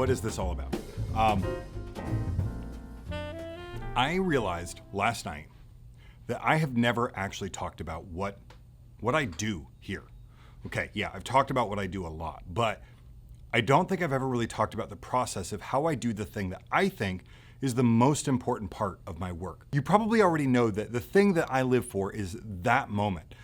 what is this all about? I realized last night that I have never actually talked about what I do here. Okay, yeah, I've talked about what I do a lot, but I don't think I've ever really talked about the process of how I do the thing that I think is the most important part of my work. You probably already know that the thing that I live for is that moment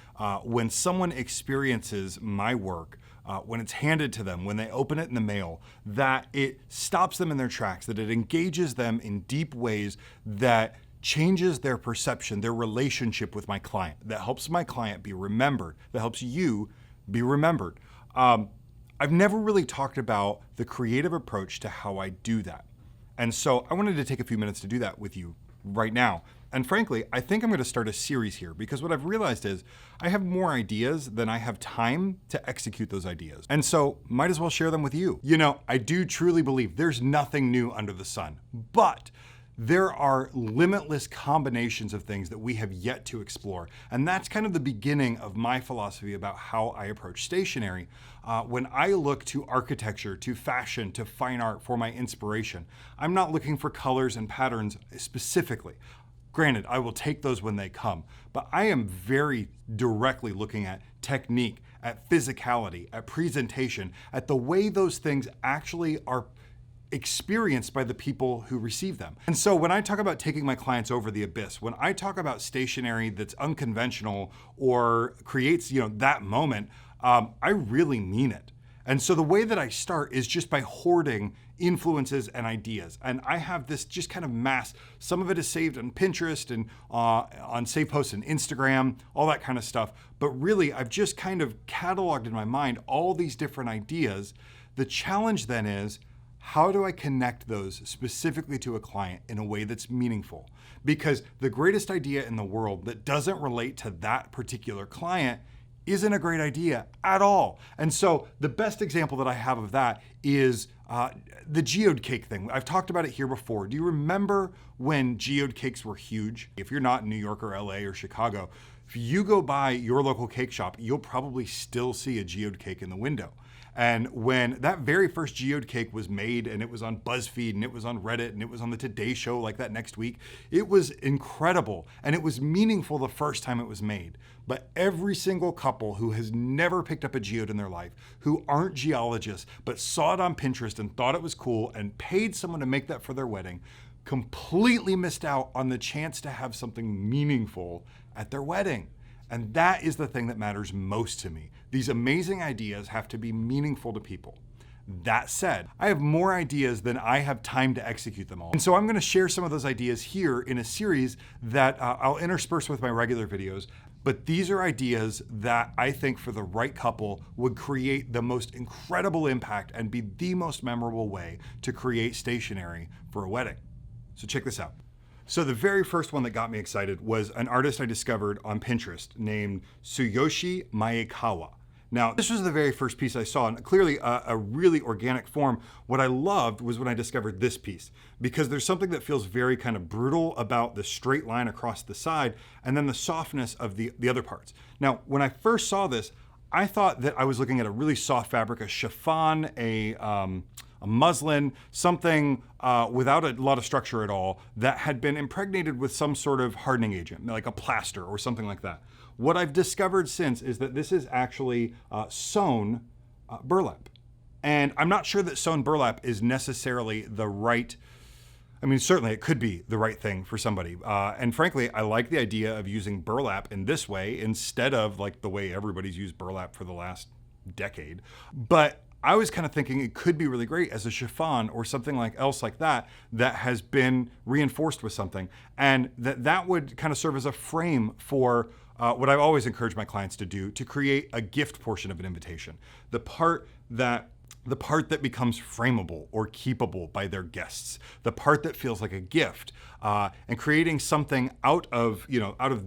when someone experiences my work, when it's handed to them, when they open it in the mail, that it stops them in their tracks, that it engages them in deep ways that changes their perception, their relationship with my client, that helps my client be remembered, that helps you be remembered. I've never really talked about the creative approach to how I do that. And so I wanted to take a few minutes to do that with you right now. And frankly, I think I'm going to start a series here because what I've realized is I have more ideas than I have time to execute those ideas. And so might as well share them with you. You know, I do truly believe there's nothing new under the sun, but there are limitless combinations of things that we have yet to explore. And that's kind of the beginning of my philosophy about how I approach stationery. When I look to architecture, to fashion, to fine art for my inspiration, I'm not looking for colors and patterns specifically. Granted, I will take those when they come, but I am very directly looking at technique, at physicality, at presentation, at the way those things actually are experienced by the people who receive them. And so when I talk about taking my clients over the abyss, when I talk about stationery that's unconventional or creates, that moment, I really mean it. And so the way that I start is just by hoarding influences and ideas. And I have this just kind of mass. Some of it is saved on Pinterest and on save posts and Instagram, all that kind of stuff. But really, I've just kind of cataloged in my mind all these different ideas. The challenge then is, how do I connect those specifically to a client in a way that's meaningful? Because the greatest idea in the world that doesn't relate to that particular client isn't a great idea at all. And so the best example that I have of that is the geode cake thing. I've talked about it here before. Do you remember when geode cakes were huge? If you're not in New York or LA or Chicago, if you go by your local cake shop, you'll probably still see a geode cake in the window. And when that very first geode cake was made and it was on BuzzFeed and it was on Reddit and it was on the Today Show like that next week, it was incredible and it was meaningful the first time it was made. But every single couple who has never picked up a geode in their life, who aren't geologists, but saw it on Pinterest and thought it was cool and paid someone to make that for their wedding, completely missed out on the chance to have something meaningful at their wedding. And that is the thing that matters most to me. These amazing ideas have to be meaningful to people. That said, I have more ideas than I have time to execute them all. And so I'm going to share some of those ideas here in a series that I'll intersperse with my regular videos. But these are ideas that I think for the right couple would create the most incredible impact and be the most memorable way to create stationery for a wedding. So check this out. So the very first one that got me excited was an artist I discovered on Pinterest named Tsuyoshi Maekawa. Now, this was the very first piece I saw, and clearly a really organic form. What I loved was when I discovered this piece, because there's something that feels very kind of brutal about the straight line across the side, and then the softness of the other parts. Now, when I first saw this, I thought that I was looking at a really soft fabric, a chiffon, a muslin, something without a lot of structure at all that had been impregnated with some sort of hardening agent, like a plaster or something like that. What I've discovered since is that this is actually sewn burlap. And I'm not sure that sewn burlap is necessarily the right, I mean, certainly it could be the right thing for somebody. And frankly, I like the idea of using burlap in this way instead of like the way everybody's used burlap for the last decade. But I was kind of thinking it could be really great as a chiffon or something else like that that has been reinforced with something, and that would kind of serve as a frame for what I've always encouraged my clients to do, to create a gift portion of an invitation. The part that becomes frameable or keepable by their guests, the part that feels like a gift, and creating something out of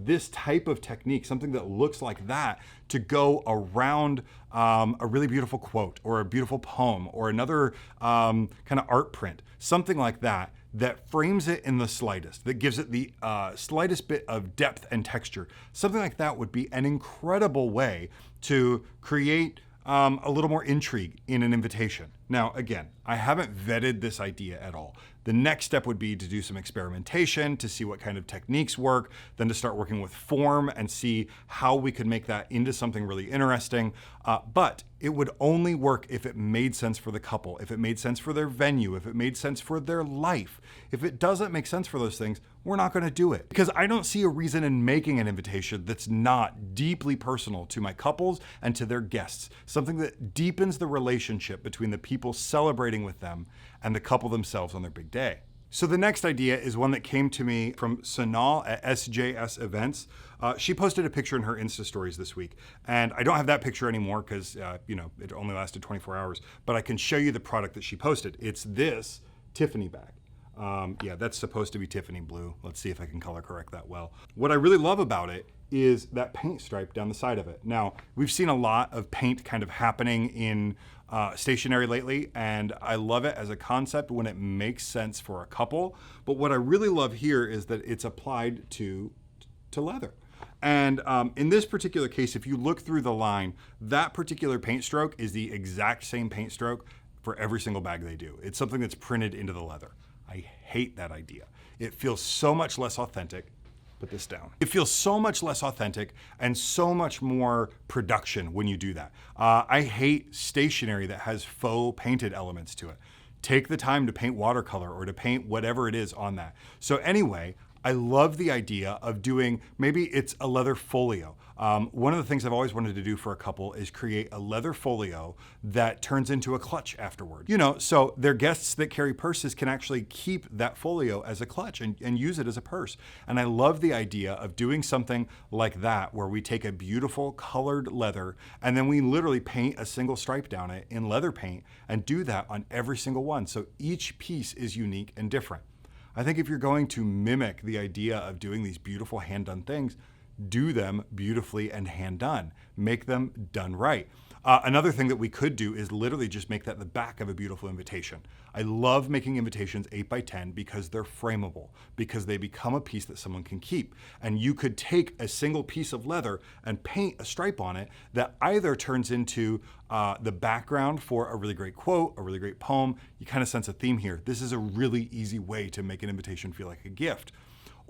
this type of technique, something that looks like that, to go around a really beautiful quote or a beautiful poem or another kind of art print, something like that, that frames it in the slightest, that gives it the slightest bit of depth and texture. Something like that would be an incredible way to create a little more intrigue in an invitation. Now, again, I haven't vetted this idea at all. The next step would be to do some experimentation to see what kind of techniques work, then to start working with form and see how we could make that into something really interesting. But it would only work if it made sense for the couple, if it made sense for their venue, if it made sense for their life. If it doesn't make sense for those things, we're not going to do it. Because I don't see a reason in making an invitation that's not deeply personal to my couples and to their guests, something that deepens the relationship between the people celebrating with them and the couple themselves on their big day. So the next idea is one that came to me from Sanal at SJS Events. She posted a picture in her Insta stories this week, and I don't have that picture anymore because it only lasted 24 hours, but I can show you the product that she posted. It's this Tiffany bag. Yeah, that's supposed to be Tiffany blue. Let's see if I can color correct that well. What I really love about it is that paint stripe down the side of it. Now, we've seen a lot of paint kind of happening in stationery lately, and I love it as a concept when it makes sense for a couple. But what I really love here is that it's applied to leather. And in this particular case, if you look through the line, that particular paint stroke is the exact same paint stroke for every single bag they do. It's something that's printed into the leather. I hate that idea. It feels so much less authentic. Put this down. It feels so much less authentic and so much more production when you do that. I hate stationery that has faux painted elements to it. Take the time to paint watercolor or to paint whatever it is on that. So anyway, I love the idea of doing, maybe it's a leather folio. One of the things I've always wanted to do for a couple is create a leather folio that turns into a clutch afterward. So their guests that carry purses can actually keep that folio as a clutch and use it as a purse. And I love the idea of doing something like that where we take a beautiful colored leather and then we literally paint a single stripe down it in leather paint and do that on every single one. So each piece is unique and different. I think if you're going to mimic the idea of doing these beautiful hand-done things, do them beautifully and hand-done. Make them done right. Another thing that we could do is literally just make that the back of a beautiful invitation. I love making invitations 8x10 because they're frameable, because they become a piece that someone can keep. And you could take a single piece of leather and paint a stripe on it that either turns into the background for a really great quote, a really great poem. You kind of sense a theme here. This is a really easy way to make an invitation feel like a gift.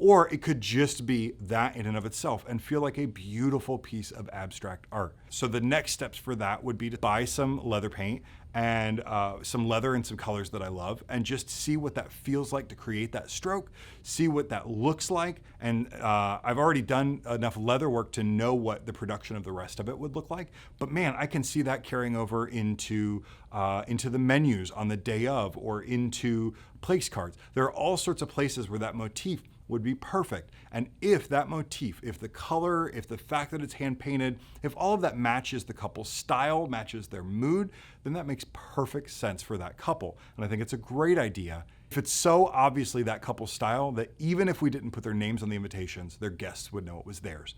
Or it could just be that in and of itself and feel like a beautiful piece of abstract art. So the next steps for that would be to buy some leather paint and some leather and some colors that I love and just see what that feels like to create that stroke, see what that looks like. And I've already done enough leather work to know what the production of the rest of it would look like. But man, I can see that carrying over into the menus on the day of or into place cards. There are all sorts of places where that motif would be perfect. And if that motif, if the color, if the fact that it's hand painted, if all of that matches the couple's style, matches their mood, then that makes perfect sense for that couple. And I think it's a great idea. If it's so obviously that couple's style that even if we didn't put their names on the invitations, their guests would know it was theirs.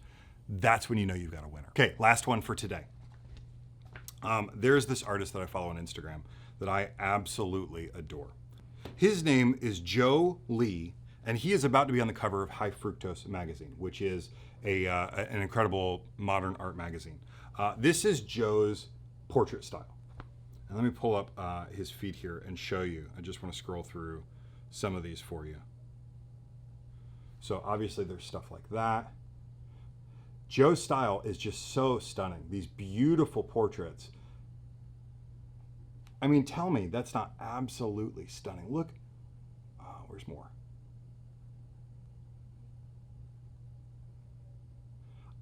That's when you know you've got a winner. Okay, last one for today. There's this artist that I follow on Instagram that I absolutely adore. His name is Joe Lee, and he is about to be on the cover of High Fructose magazine, which is an incredible modern art magazine. This is Joe's portrait style. And let me pull up his feed here and show you. I just want to scroll through some of these for you. So obviously there's stuff like that. Joe's style is just so stunning. These beautiful portraits. I mean, tell me that's not absolutely stunning. Look, where's more?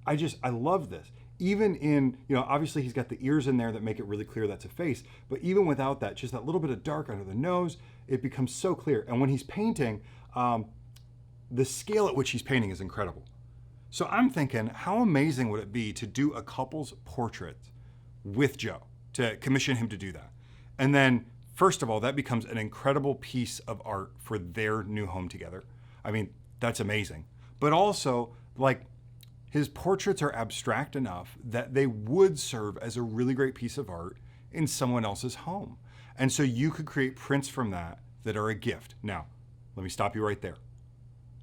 I love this. Even in, obviously he's got the ears in there that make it really clear that's a face, but even without that, just that little bit of dark under the nose, it becomes so clear. And when he's painting, the scale at which he's painting is incredible. So I'm thinking, how amazing would it be to do a couple's portrait with Joe, to commission him to do that? And then, first of all, that becomes an incredible piece of art for their new home together. I mean, that's amazing. But also, his portraits are abstract enough that they would serve as a really great piece of art in someone else's home. And so you could create prints from that are a gift. Now, let me stop you right there.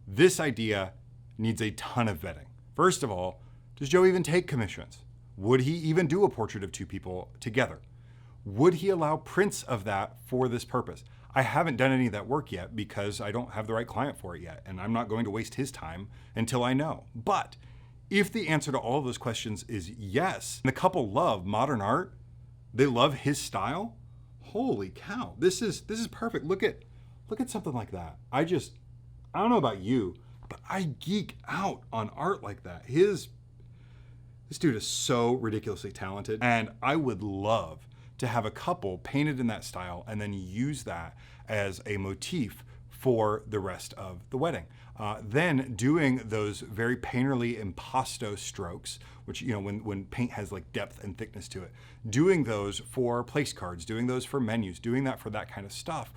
This idea needs a ton of vetting. First of all, does Joe even take commissions? Would he even do a portrait of two people together? Would he allow prints of that for this purpose? I haven't done any of that work yet because I don't have the right client for it yet, and I'm not going to waste his time until I know. But if the answer to all of those questions is yes, and the couple love modern art, they love his style, holy cow, this is perfect. Look at something like that. I don't know about you, but I geek out on art like that. This dude is so ridiculously talented, and I would love to have a couple painted in that style and then use that as a motif for the rest of the wedding. Then doing those very painterly impasto strokes, which, when paint has like depth and thickness to it, doing those for place cards, doing those for menus, doing that for that kind of stuff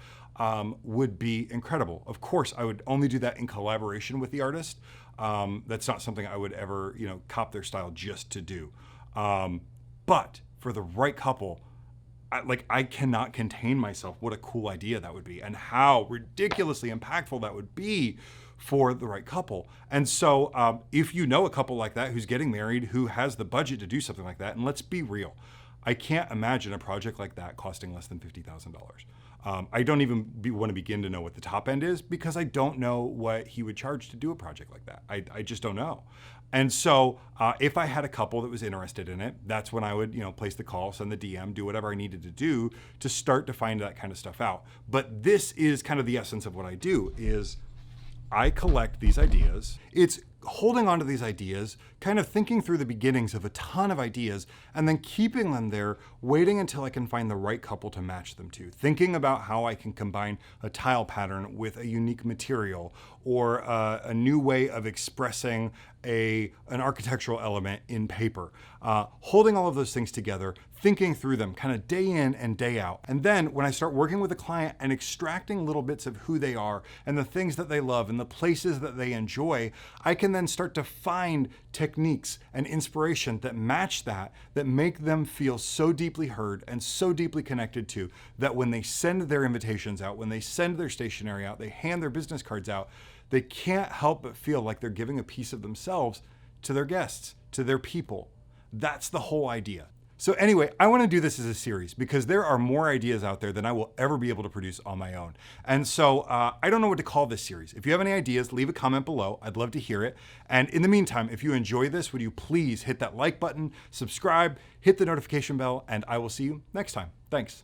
would be incredible. Of course, I would only do that in collaboration with the artist. That's not something I would ever, cop their style just to do. But for the right couple, I cannot contain myself. What a cool idea that would be, and how ridiculously impactful that would be for the right couple. And so if you know a couple like that who's getting married, who has the budget to do something like that, and let's be real, I can't imagine a project like that costing less than $50,000. I don't even want to begin to know what the top end is, because I don't know what he would charge to do a project like that. I just don't know. And so if I had a couple that was interested in it, that's when I would, place the call, send the DM, do whatever I needed to do to start to find that kind of stuff out. But this is kind of the essence of what I do, is I collect these ideas. It's holding on to these ideas, kind of thinking through the beginnings of a ton of ideas, and then keeping them there, waiting until I can find the right couple to match them to. Thinking about how I can combine a tile pattern with a unique material, or a new way of expressing an architectural element in paper. Holding all of those things together, thinking through them kind of day in and day out. And then when I start working with a client and extracting little bits of who they are and the things that they love and the places that they enjoy, I can then start to find techniques and inspiration that match that make them feel so deeply heard and so deeply connected to, that when they send their invitations out, when they send their stationery out, they hand their business cards out, they can't help but feel like they're giving a piece of themselves to their guests, to their people. That's the whole idea. So anyway, I want to do this as a series because there are more ideas out there than I will ever be able to produce on my own. And so I don't know what to call this series. If you have any ideas, leave a comment below. I'd love to hear it. And in the meantime, if you enjoy this, would you please hit that like button, subscribe, hit the notification bell, and I will see you next time. Thanks.